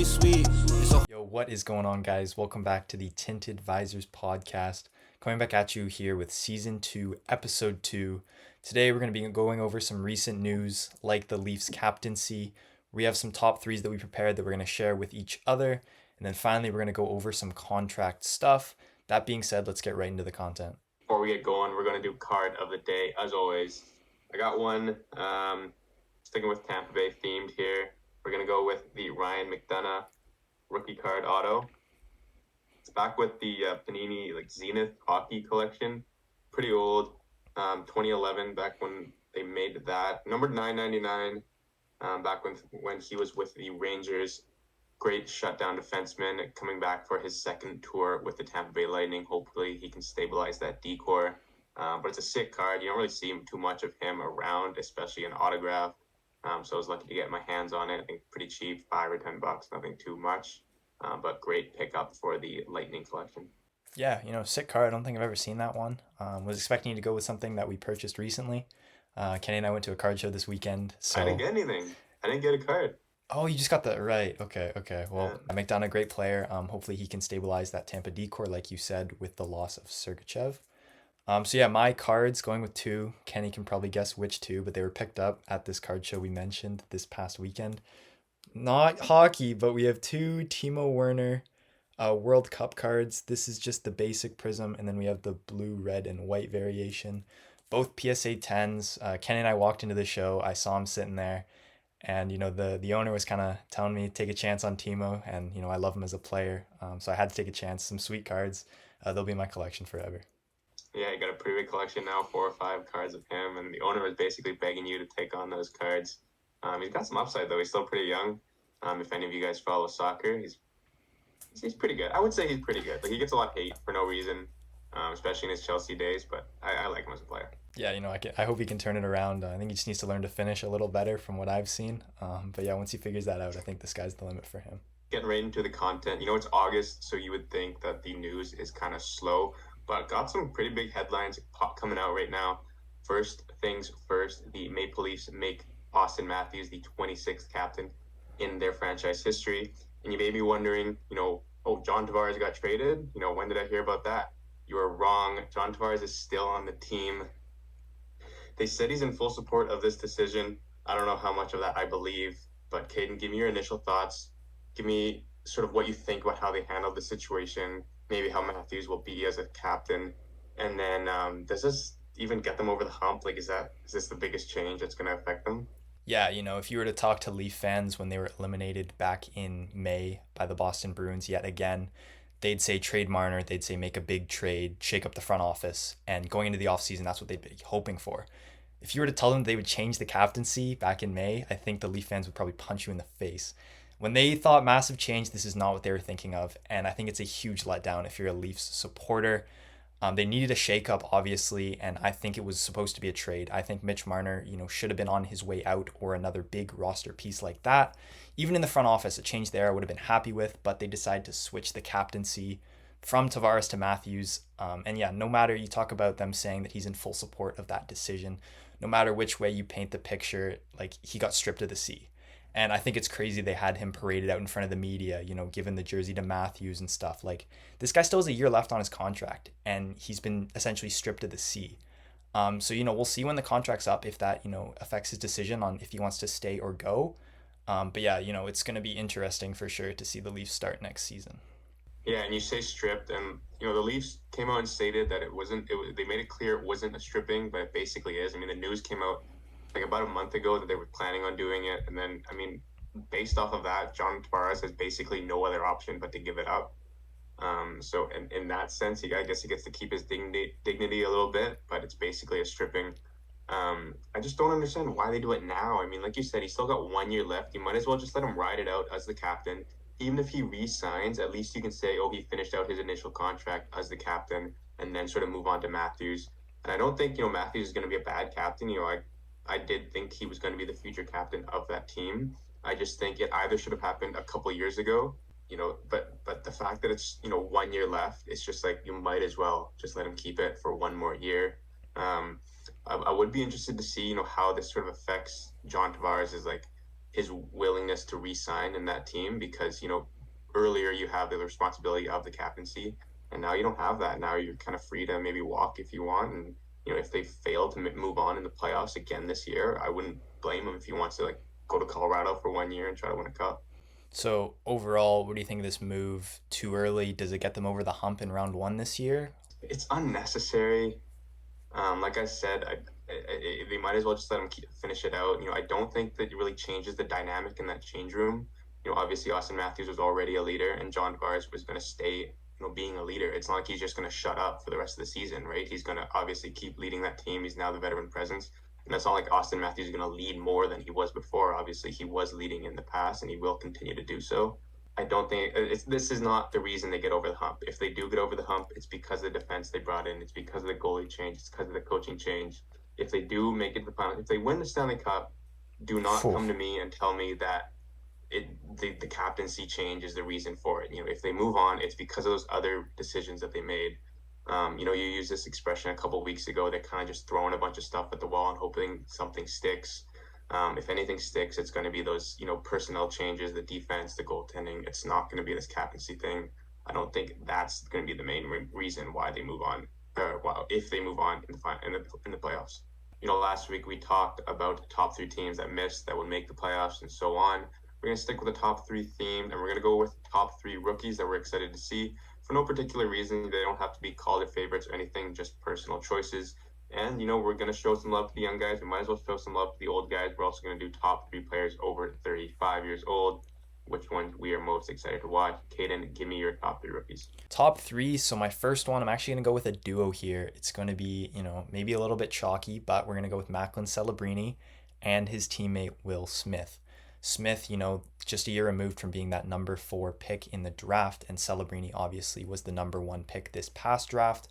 sweet. Yo, what is going on, guys? Welcome back to the Tinted Visors podcast. Coming back at you here with season 2, episode 2. Today, we're going to be going over some recent news like the Leafs captaincy. We have some top threes that we prepared that we're going to share with each other. And then finally, we're going to go over some contract stuff. That being said, let's get right into the content. Before we get going, we're going to do card of the day, as always. I got one, sticking with Tampa Bay themed here. We're going to go with the Ryan McDonough rookie card auto. It's back with the Panini Zenith hockey collection. Pretty old, 2011, back when they made that. Numbered $9.99, back when he was with the Rangers. Great shutdown defenseman coming back for his second tour with the Tampa Bay Lightning. Hopefully he can stabilize that decor. But it's a sick card. You don't really see too much of him around, especially an autograph. So I was lucky to get my hands on it. I think pretty cheap, $5 or $10, nothing too much. But great pickup for the Lightning collection. Yeah, sick card. I don't think I've ever seen that one. Was expecting to go with something that we purchased recently. Kenny and I went to a card show this weekend. So I didn't get anything. I didn't get a card. Oh, you just got that right. Okay. Well, yeah. McDonough, great player. Hopefully he can stabilize that Tampa decor, like you said, with the loss of Sergachev. So yeah, my cards going with two. Kenny can probably guess which two, but they were picked up at this card show we mentioned this past weekend. Not hockey, but we have two Timo Werner World Cup cards. This is just the basic prism, and then we have the blue, red, and white variation. Both PSA 10s. Kenny and I walked into the show. I saw him sitting there. And, the owner was kind of telling me take a chance on Timo. And, I love him as a player. So I had to take a chance. Some sweet cards. They'll be in my collection forever. Yeah, you got a pretty big collection now, 4 or 5 cards of him. And the owner was basically begging you to take on those cards. He's got some upside, though. He's still pretty young. If any of you guys follow soccer, he's pretty good. I would say he's pretty good. He gets a lot of hate for no reason, especially in his Chelsea days. But I like him as a player. Yeah, I hope he can turn it around. I think he just needs to learn to finish a little better from what I've seen. But yeah, once he figures that out, I think the sky's the limit for him. Getting right into the content. It's August, so you would think that the news is kind of slow, but got some pretty big headlines coming out right now. First things first, the Maple Leafs make Austin Matthews the 26th captain in their franchise history. And you may be wondering, John Tavares got traded. When did I hear about that? You are wrong. John Tavares is still on the team. They said he's in full support of this decision. I don't know how much of that I believe, but Caden, give me your initial thoughts. Give me sort of what you think about how they handled the situation, maybe how Matthews will be as a captain. And then does this even get them over the hump? Is this the biggest change that's going to affect them? Yeah, if you were to talk to Leaf fans when they were eliminated back in May by the Boston Bruins yet again, they'd say trade Marner, they'd say make a big trade, shake up the front office, and going into the offseason, that's what they'd be hoping for. If you were to tell them they would change the captaincy back in May, I think the Leaf fans would probably punch you in the face. When they thought massive change, this is not what they were thinking of, and I think it's a huge letdown if you're a Leafs supporter. They needed a shakeup, obviously, and I think it was supposed to be a trade. I think Mitch Marner, should have been on his way out or another big roster piece like that. Even in the front office, a change there I would have been happy with, but they decided to switch the captaincy from Tavares to Matthews. And yeah, no matter you talk about them saying that he's in full support of that decision, no matter which way you paint the picture, he got stripped of the C. And I think it's crazy they had him paraded out in front of the media, given the jersey to Matthews and stuff. This guy still has a year left on his contract, and he's been essentially stripped of the C. So, we'll see when the contract's up if that, affects his decision on if he wants to stay or go. But yeah, it's going to be interesting for sure to see the Leafs start next season. Yeah, and you say stripped, and the Leafs came out and stated that they made it clear it wasn't a stripping, but it basically is. The news came out about a month ago that they were planning on doing it, and then based off of that, John Tavares has basically no other option but to give it up. So in that sense, I guess he gets to keep his dignity a little bit, but it's basically a stripping. I just don't understand why they do it now. Like you said, he's still got 1 year left. You might as well just let him ride it out as the captain. Even if he re-signs, at least you can say, he finished out his initial contract as the captain, and then sort of move on to Matthews. And I don't think Matthews is going to be a bad captain. I did think he was going to be the future captain of that team. I just think it either should have happened a couple of years ago, but the fact that it's 1 year left, it's just you might as well just let him keep it for one more year. I would be interested to see how this sort of affects John Tavares' his willingness to re-sign in that team because, earlier you have the responsibility of the captaincy, and now you don't have that. Now you're kind of free to maybe walk if you want. And, if they fail to move on in the playoffs again this year, I wouldn't blame him if he wants to like go to Colorado for 1 year and try to win a cup. So overall, what do you think of this move? Too early? Does it get them over the hump in round one this year? It's unnecessary. Like I said, they might as well just let him finish it out. I don't think that it really changes the dynamic in that change room. Obviously Austin Matthews was already a leader, and John Gars was going to stay, being a leader. It's not like he's just going to shut up for the rest of the season, right? He's going to obviously keep leading that team. He's now the veteran presence, and it's not like Austin Matthews is going to lead more than he was before. Obviously, he was leading in the past, and he will continue to do so. I don't think this is not the reason they get over the hump. If they do get over the hump, it's because of the defense they brought in. It's because of the goalie change. It's because of the coaching change. If they do make it to the final, if they win the Stanley Cup, do not Phew. come to me and tell me that the captaincy change is the reason for it. If they move on, it's because of those other decisions that they made. You used this expression a couple of weeks ago. They're kind of just throwing a bunch of stuff at the wall and hoping something sticks. If anything sticks, it's going to be those, personnel changes, the defense, the goaltending. It's not going to be this captaincy thing. I don't think that's going to be the main reason why they move on, or if they move on in the playoffs. Last week we talked about the top three teams that missed that would make the playoffs and so on. We're going to stick with the top three theme, and we're going to go with top three rookies that we're excited to see. For no particular reason, they don't have to be Calder favorites or anything, just personal choices. And, we're going to show some love to the young guys. We might as well show some love to the old guys. We're also going to do top three players over 35 years old, which ones we are most excited to watch. Caden, give me your top three rookies. Top three. So my first one, I'm actually gonna go with a duo here. It's gonna be, maybe a little bit chalky, but we're gonna go with Macklin Celebrini and his teammate Will Smith. Smith, just a year removed from being that number 4 pick in the draft, and Celebrini obviously was the number 1 pick this past draft.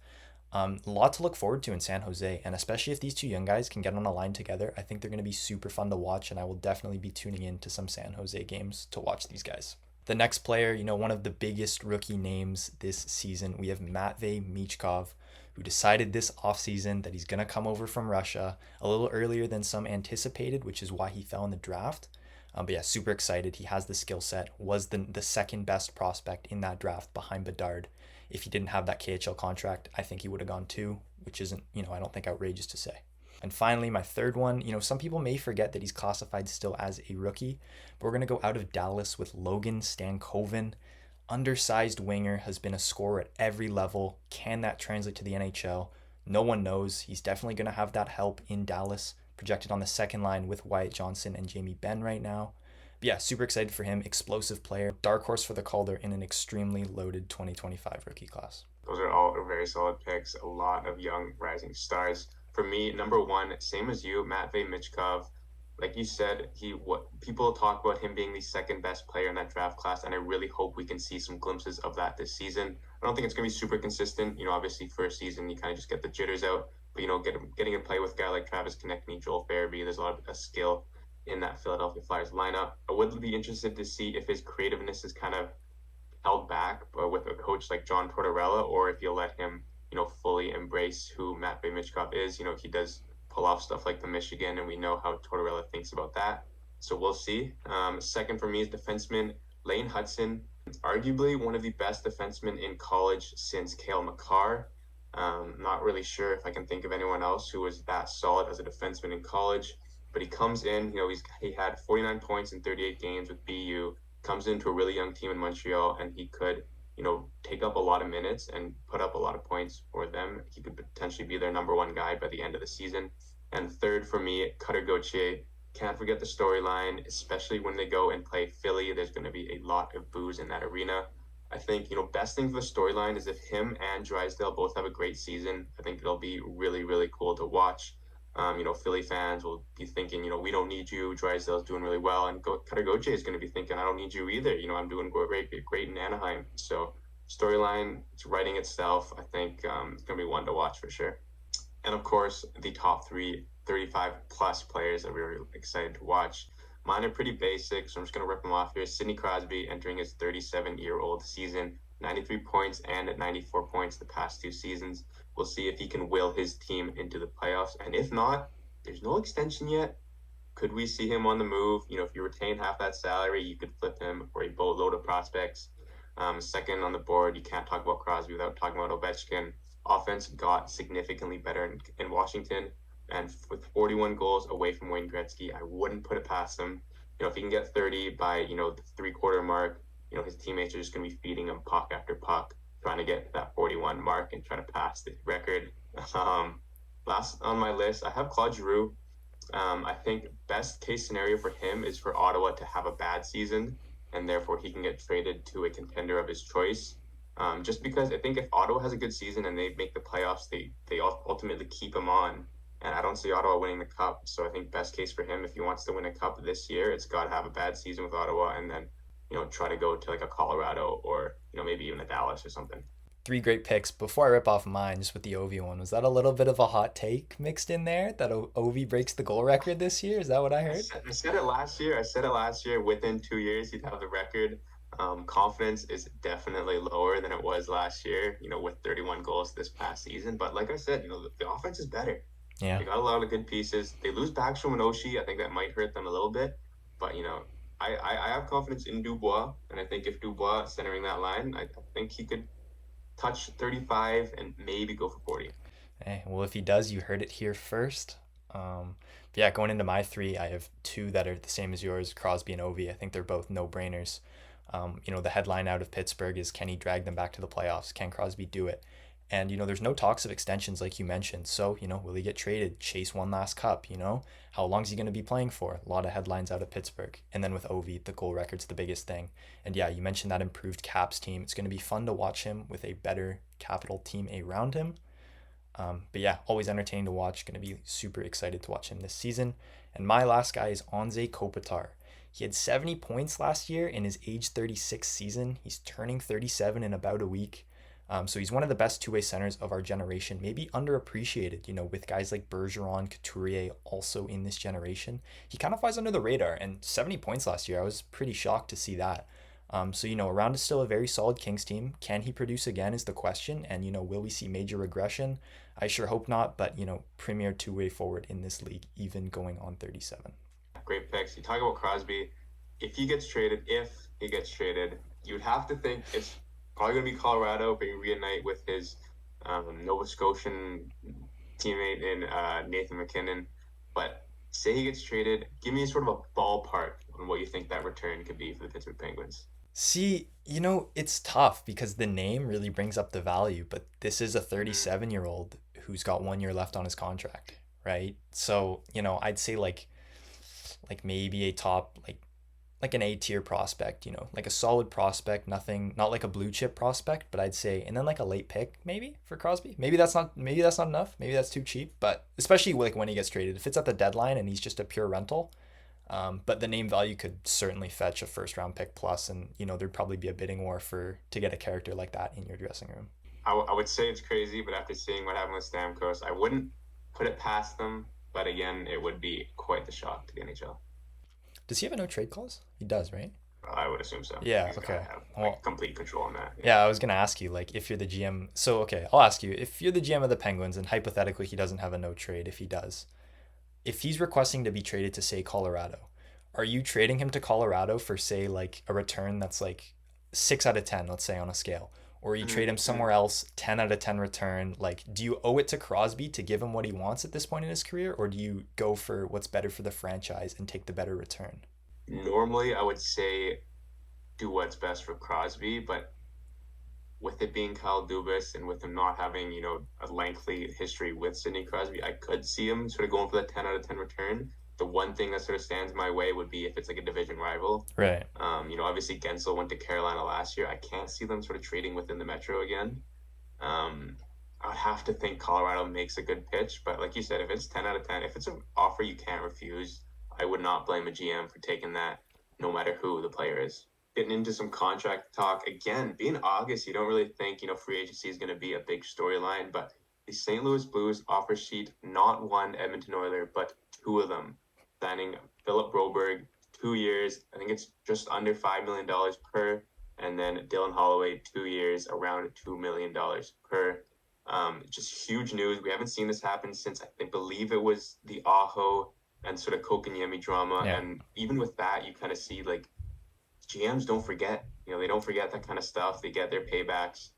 A lot to look forward to in San Jose, and especially if these two young guys can get on a line together, I think they're going to be super fun to watch, and I will definitely be tuning in to some San Jose games to watch these guys. The next player, one of the biggest rookie names this season, we have Matvei Michkov, who decided this offseason that he's going to come over from Russia a little earlier than some anticipated, which is why he fell in the draft. But yeah, super excited. He has the skill set, was the second best prospect in that draft behind Bedard. If he didn't have that KHL contract, I think he would have gone too, which isn't, I don't think outrageous to say. And finally, my third one, some people may forget that he's classified still as a rookie, but we're going to go out of Dallas with Logan Stankoven. Undersized winger, has been a scorer at every level. Can that translate to the NHL? No one knows. He's definitely going to have that help in Dallas, projected on the second line with Wyatt Johnson and Jamie Benn right now. But yeah, super excited for him. Explosive player. Dark horse for the Calder in an extremely loaded 2025 rookie class. Those are all very solid picks. A lot of young rising stars. For me, number one, same as you, Matvei Michkov. Like you said, people talk about him being the second best player in that draft class, and I really hope we can see some glimpses of that this season. I don't think it's going to be super consistent. Obviously, first season you kind of just get the jitters out, but getting to play with a guy like Travis Konechny, Joel Farabee, there's a lot of skill in that Philadelphia Flyers lineup. I would be interested to see if his creativeness is kind of held back with a coach like John Tortorella, or if you'll let him, fully embrace who Matvei Michkov is. He does pull off stuff like the Michigan, and we know how Tortorella thinks about that. So we'll see. Second for me is defenseman Lane Hudson. Arguably one of the best defensemen in college since Cale Makar. Not really sure if I can think of anyone else who was that solid as a defenseman in college. But he comes in, he had 49 points in 38 games with BU, comes into a really young team in Montreal, and he could, take up a lot of minutes and put up a lot of points for them. He could potentially be their number 1 guy by the end of the season. And third for me, Cutter Gauthier. Can't forget the storyline, especially when they go and play Philly. There's going to be a lot of booze in that arena. I think, best thing for the storyline is if him and Drysdale both have a great season. I think it'll be really, really cool to watch. Philly fans will be thinking, we don't need you. Drysdale's doing really well. And Cutter Gauthier is going to be thinking, I don't need you either. I'm doing great in Anaheim. So storyline, it's writing itself. I think it's going to be one to watch for sure. And of course, the top three 35 plus players that we were excited to watch. Mine are pretty basic, so I'm just going to rip them off here. Sidney Crosby entering his 37-year-old season, 93 points and at 94 points the past 2 seasons. We'll see if he can will his team into the playoffs. And if not, there's no extension yet. Could we see him on the move? If you retain half that salary, you could flip him for a boatload of prospects. Second on the board, you can't talk about Crosby without talking about Ovechkin. Offense got significantly better in Washington, and with 41 goals away from Wayne Gretzky, I wouldn't put it past him. If he can get 30 by the 3-quarter mark, his teammates are just going to be feeding him puck after puck, trying to get that 41 mark and try to pass the record. Last on my list, I have Claude Giroux. I think best case scenario for him is for Ottawa to have a bad season, and therefore he can get traded to a contender of his choice. Just because I think if Ottawa has a good season and they make the playoffs, they ultimately keep him on. And I don't see Ottawa winning the cup. So I think best case for him, if he wants to win a cup this year, it's got to have a bad season with Ottawa and then try to go to like a Colorado or maybe even a Dallas or something. Three great picks. Before I rip off mine, just with the Ovi one, was that a little bit of a hot take mixed in there that Ovi breaks the goal record this year? Is that what I heard? I said it last year. I said it last year. Within 2 years, he'd have the record. Confidence is definitely lower than it was last year, with 31 goals this past season. But like I said, the offense is better. Yeah. They got a lot of good pieces. They lose Backstrom and Oshie. I think that might hurt them a little bit. But, I have confidence in Dubois. And I think if Dubois centering that line, I think he could touch 35 and maybe go for 40. Hey, well, if he does, you heard it here first. But yeah, going into my three, I have two that are the same as yours, Crosby and Ovi. I think they're both no-brainers. The headline out of Pittsburgh is, can he drag them back to the playoffs? Can Crosby do it? And, there's no talks of extensions like you mentioned. So, will he get traded? Chase one last cup, How long is he going to be playing for? A lot of headlines out of Pittsburgh. And then with Ovi, the goal record's the biggest thing. And yeah, you mentioned that improved Caps team. It's going to be fun to watch him with a better capital team around him. But yeah, always entertaining to watch. Going to be super excited to watch him this season. And my last guy is Anze Kopitar. He had 70 points last year in his age 36 season. He's turning 37 in about a week. So he's one of the best two-way centers of our generation, maybe underappreciated, with guys like Bergeron, Couturier also in this generation. He kind of flies under the radar, and 70 points last year, I was pretty shocked to see that. Around is still a very solid Kings team. Can he produce again is the question, and, will we see major regression? I sure hope not, but, premier two-way forward in this league, even going on 37. Great picks. You talk about Crosby. If he gets traded, you'd have to think it's probably going to be Colorado, but he reunite with his Nova Scotian teammate in Nathan McKinnon. But say he gets traded, give me sort of a ballpark on what you think that return could be for the Pittsburgh Penguins. See, it's tough because the name really brings up the value, but this is a Mm. 37-year-old who's got 1 year left on his contract, right? So, I'd say like maybe a top like an A tier prospect, like a solid prospect, nothing not like a blue chip prospect, but I'd say and then like a late pick maybe for Crosby. Maybe that's not enough. Maybe that's too cheap, but especially like when he gets traded. If it's at the deadline and he's just a pure rental, but the name value could certainly fetch a first round pick plus, and there'd probably be a bidding war for to get a character like that in your dressing room. I would say it's crazy, but after seeing what happened with Stamkos, I wouldn't put it past them. But again, it would be quite the shock to the NHL. Does he have a no trade clause? He does, right? I would assume so. Yeah, He's got to okay. have Well, complete control on that. Yeah. yeah, I was gonna ask you like if you're the GM. So okay, I'll ask you if you're the GM of the Penguins and hypothetically he doesn't have a no trade. If he does, if he's requesting to be traded to say Colorado, are you trading him to Colorado for say like a return that's like 6 out of 10, let's say on a scale, or you trade him Mm-hmm. somewhere else, 10 out of 10 return? Like, do you owe it to Crosby to give him what he wants at this point in his career, or do you go for what's better for the franchise and take the better return? Normally, I would say do what's best for Crosby, but with it being Kyle Dubas and with him not having, a lengthy history with Sidney Crosby, I could see him sort of going for the 10 out of 10 return. The one thing that sort of stands my way would be if it's like a division rival. Right. Obviously Gensel went to Carolina last year. I can't see them sort of trading within the Metro again. Um, I would have to think Colorado makes a good pitch, but like you said, if it's 10 out of 10, if it's an offer you can't refuse, I would not blame a GM for taking that, no matter who the player is. Getting into some contract talk again, being August, you don't really think free agency is going to be a big storyline, but the St. Louis Blues offer sheet not one Edmonton Oiler, but two of them, signing Philip Broberg 2 years. I think it's just under $5 million per, and then Dylan Holloway 2 years, around $2 million per. Just huge news. We haven't seen this happen since I believe it was the Aho and sort of Kokanyemi drama. Yeah. And even with that, you kind of see like GMs don't forget. They don't forget that kind of stuff. They get their paybacks.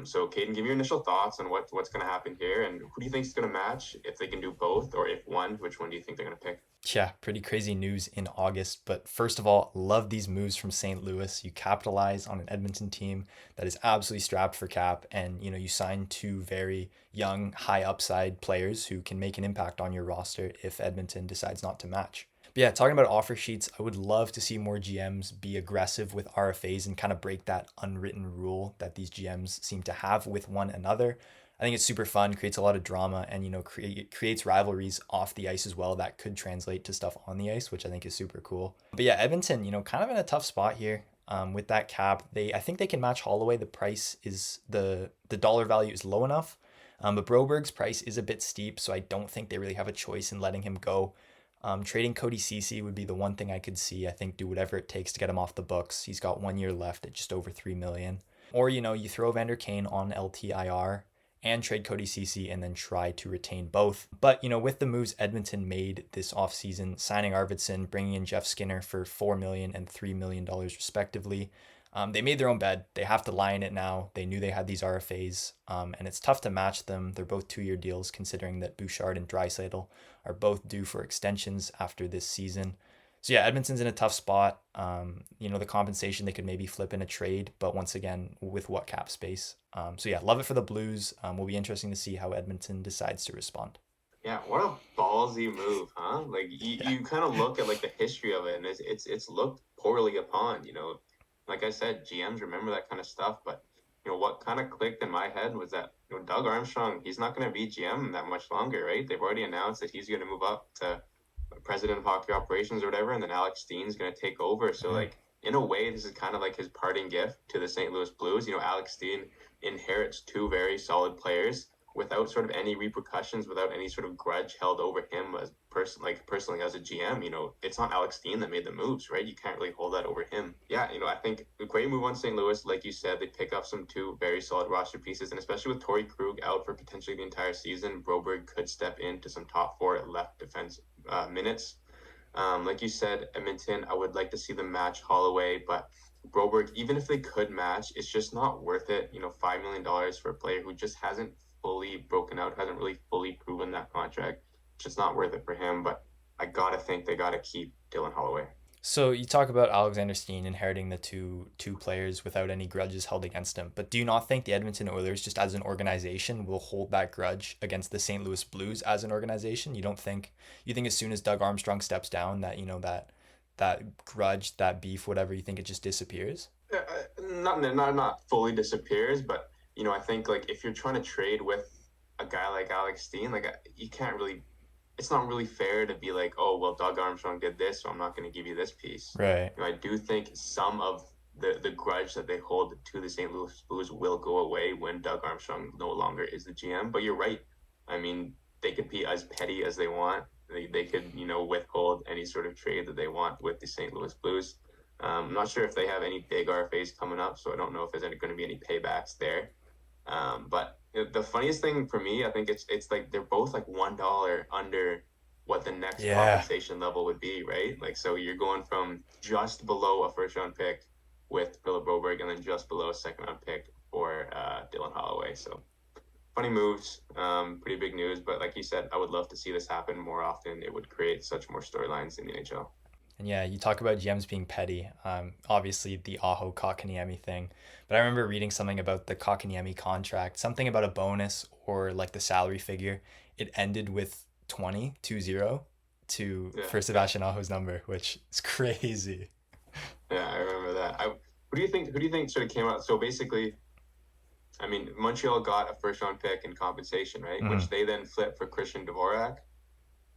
So, Caden, give your initial thoughts on what's going to happen here, and who do you think is going to match? If they can do both, or if one, which one do you think they're going to pick? Yeah, pretty crazy news in August. But first of all, love these moves from St. Louis. You capitalize on an Edmonton team that is absolutely strapped for cap, and you sign two very young, high upside players who can make an impact on your roster if Edmonton decides not to match. But yeah, talking about offer sheets, I would love to see more GMs be aggressive with RFAs and kind of break that unwritten rule that these GMs seem to have with one another. I think it's super fun, creates a lot of drama, and creates rivalries off the ice as well that could translate to stuff on the ice, which I think is super cool. But yeah, Edmonton, kind of in a tough spot here. With that cap, I think they can match Holloway. The price is the dollar value is low enough, but Broberg's price is a bit steep, so I don't think they really have a choice in letting him go. Trading Cody Ceci would be the one thing I could see. I think do whatever it takes to get him off the books. He's got 1 year left at just over 3 million. Or you throw Vander Kane on LTIR and trade Cody Ceci and then try to retain both. But with the moves Edmonton made this offseason, signing Arvidsson, bringing in Jeff Skinner for $4 million and $3 million respectively, they made their own bed. They have to lie in it now. They knew they had these RFAs, and it's tough to match them. They're both 2 year deals, considering that Bouchard and Draisaitl are both due for extensions after this season. So yeah, Edmonton's in a tough spot. The compensation they could maybe flip in a trade, but once again, with what cap space? So yeah, love it for the Blues. Will be interesting to see how Edmonton decides to respond. Yeah, what a ballsy move, huh? Like Yeah. you kind of look at like the history of it, and it's looked poorly upon. Like I said, GMs remember that kind of stuff, but what kind of clicked in my head was that Doug Armstrong, he's not going to be GM that much longer, right? They've already announced that he's going to move up to president of hockey operations or whatever, and then Alex Steen's going to take over. So Mm. like in a way, this is kind of like his parting gift to the St. Louis Blues. Alex Steen inherits two very solid players without sort of any repercussions, without any sort of grudge held over him as personally as a GM. It's not Alex Steen that made the moves, right? You can't really hold that over him. Yeah, I think a great move on St. Louis. Like you said, they pick up some two very solid roster pieces, and especially with Torrey Krug out for potentially the entire season, Broberg could step into some top four at left defense minutes. Like you said, Edmonton, I would like to see them match Holloway, but Broberg, even if they could match, it's just not worth it. $5 million for a player who just hasn't fully broken out, hasn't really fully proven that contract. It's just not worth it for him. But I gotta think they gotta keep Dylan Holloway. So you talk about Alexander Steen inheriting the two players without any grudges held against him, but do you not think the Edmonton Oilers, just as an organization, will hold that grudge against the St. Louis Blues as an organization? You think as soon as Doug Armstrong steps down that that grudge, that beef, whatever, you think it just disappears? Not fully disappears, but I think like if you're trying to trade with a guy like Alex Steen, like you can't really. It's not really fair to be like, oh well, Doug Armstrong did this, so I'm not going to give you this piece. Right. I do think some of the grudge that they hold to the St. Louis Blues will go away when Doug Armstrong no longer is the GM. But you're right. I mean, they could be as petty as they want. They could withhold any sort of trade that they want with the St. Louis Blues. I'm not sure if they have any big RFAs coming up, so I don't know if there's going to be any paybacks there. But the funniest thing for me, I think it's like they're both like $1 under what the next Yeah. compensation level would be, right? Like so you're going from just below a first round pick with Philip Broberg and then just below a second round pick for Dylan Holloway. So funny moves, pretty big news. But like you said, I would love to see this happen more often. It would create such more storylines in the NHL. And yeah, you talk about GMs being petty. Obviously the Aho Kakaniemi thing, but I remember reading something about the Kakaniemi contract, something about a bonus or like the salary figure. It ended with 20 to Yeah, for yeah, Sebastian Aho's number, which is crazy. yeah. I remember that. Who do you think? Who do you think sort of came out? So basically, I mean, Montreal got a first round pick in compensation, right? Mhm. Which they then flipped for Christian Dvorak.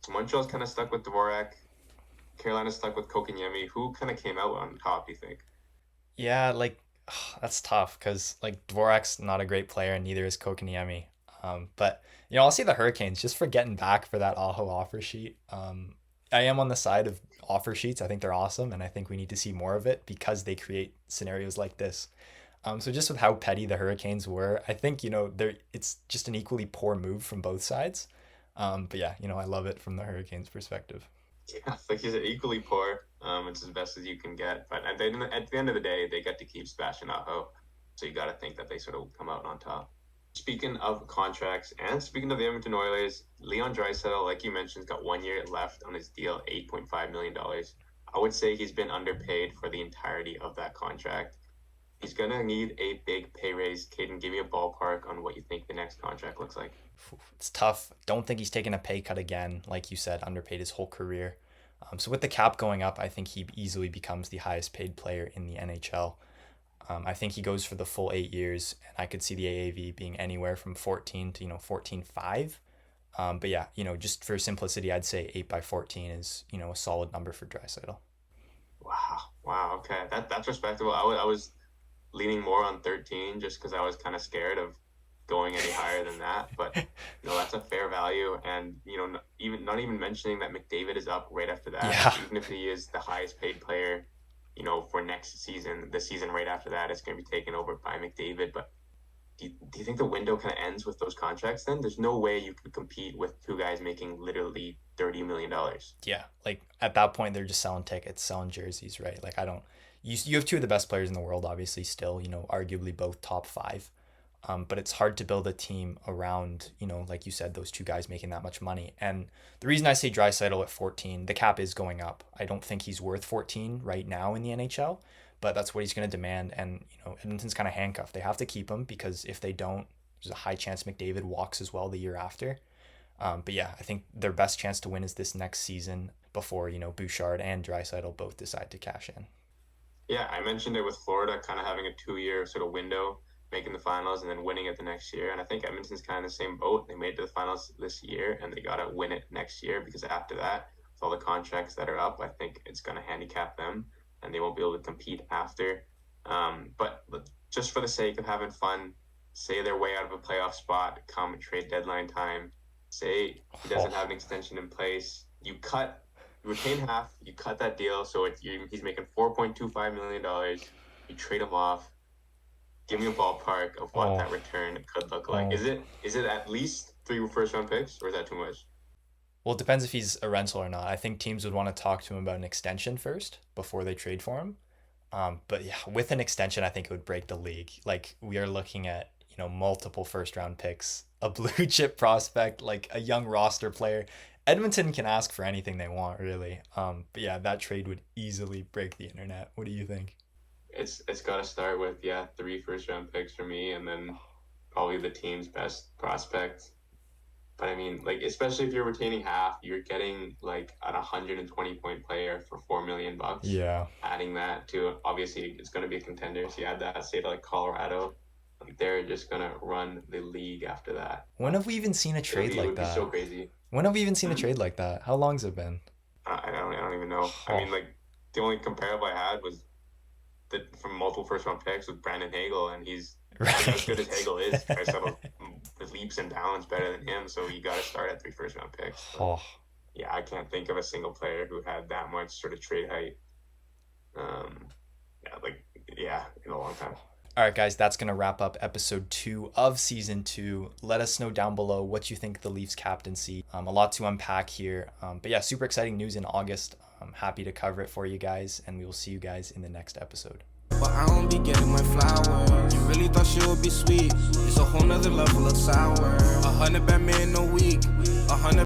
So Montreal's kind of stuck with Dvorak. Carolina's stuck with Kokanyemi. Who kind of came out on top, do you think? Yeah, like that's tough because like Dvorak's not a great player, and neither is Kokaniemi. But I'll see the Hurricanes just for getting back for that Aho offer sheet. I am on the side of offer sheets. I think they're awesome, and I think we need to see more of it because they create scenarios like this. So just with how petty the Hurricanes were, I think it's just an equally poor move from both sides. But yeah, I love it from the Hurricanes' perspective. Yeah, like he's equally poor. It's as best as you can get. But at the end of the day, they get to keep Sebastian Aho. So you got to think that they sort of come out on top. Speaking of contracts and speaking of the Edmonton Oilers, Leon Draisaitl, like you mentioned, has got 1 year left on his deal, $8.5 million. I would say he's been underpaid for the entirety of that contract. He's gonna need a big pay raise. Caden, give me a ballpark on what you think the next contract looks like. It's tough. Don't think he's taking a pay cut again. Like you said, underpaid his whole career. So with the cap going up, I think he easily becomes the highest paid player in the NHL. I think he goes for the full 8 years, and I could see the AAV being anywhere from 14 to 14.5. But yeah, just for simplicity, I'd say 8 by 14 is a solid number for Draisaitl. Wow, wow, okay, that's respectable. I was leaning more on 13 just because I was kind of scared of going any higher than that. But that's a fair value, and even not even mentioning that McDavid is up right after that. Yeah, So even if he is the highest paid player, for next season, the season right after that, it's going to be taken over by McDavid. But do you think the window kind of ends with those contracts? Then there's no way you could compete with two guys making literally $30 million. yeah. Like at that point, they're just selling tickets, selling jerseys, right? Like I don't. You have two of the best players in the world, obviously. Still, arguably both top five. But it's hard to build a team around, like you said, those two guys making that much money. And the reason I say Draisaitl at 14, the cap is going up. I don't think he's worth 14 right now in the NHL, but that's what he's going to demand. And, Edmonton's kind of handcuffed. They have to keep him because if they don't, there's a high chance McDavid walks as well the year after. But yeah, I think their best chance to win is this next season before, Bouchard and Draisaitl both decide to cash in. Yeah, I mentioned it with Florida kind of having a 2 year sort of window, making the finals and then winning it the next year. And I think Edmonton's kind of in the same boat. They made it to the finals this year and they got to win it next year because after that, with all the contracts that are up, I think it's going to handicap them and they won't be able to compete after. But just for the sake of having fun, say they're way out of a playoff spot come trade deadline time, say he doesn't have an extension in place, you retain half, you cut that deal, so he's making $4.25 million. You trade him off. Give me a ballpark of what Oh, that return could look like. oh. Is it at least 3 first round picks, or is that too much? Well, it depends if he's a rental or not. I think teams would want to talk to him about an extension first before they trade for him. But yeah, with an extension, I think it would break the league. Like we are looking at, multiple first round picks, a blue chip prospect, like a young roster player. Edmonton can ask for anything they want, really. But yeah, that trade would easily break the internet. What do you think? It's got to start with 3 first round picks for me, and then probably the team's best prospect. But I mean, like especially if you're retaining half, you're getting like an 120 point player for $4 million. Yeah. Adding that to obviously it's going to be a contender. So you add that, say to like Colorado, like they're just gonna run the league after that. When have we even seen a trade It like would be so that? crazy. When have we even seen a Hmm? trade like that? How long's it been? I don't even know. I Oh, mean, like the only comparable I had was from multiple first round picks with Brandon Hagel, and he's as good as right. Hagel is. I settled with leaps and bounds better than him, so you got to start at 3 first round picks. But Oh. yeah, I can't think of a single player who had that much sort of trade height. Um, in a long time. All right, guys, that's going to wrap up episode 2 of season 2. Let us know down below what you think of the Leafs captaincy. A lot to unpack here. But yeah, super exciting news in August. I'm happy to cover it for you guys, and we will see you guys in the next episode. But I don't be getting my flowers. You really thought she would be sweet? It's a whole nother level of sour. 100 Batman a week. 100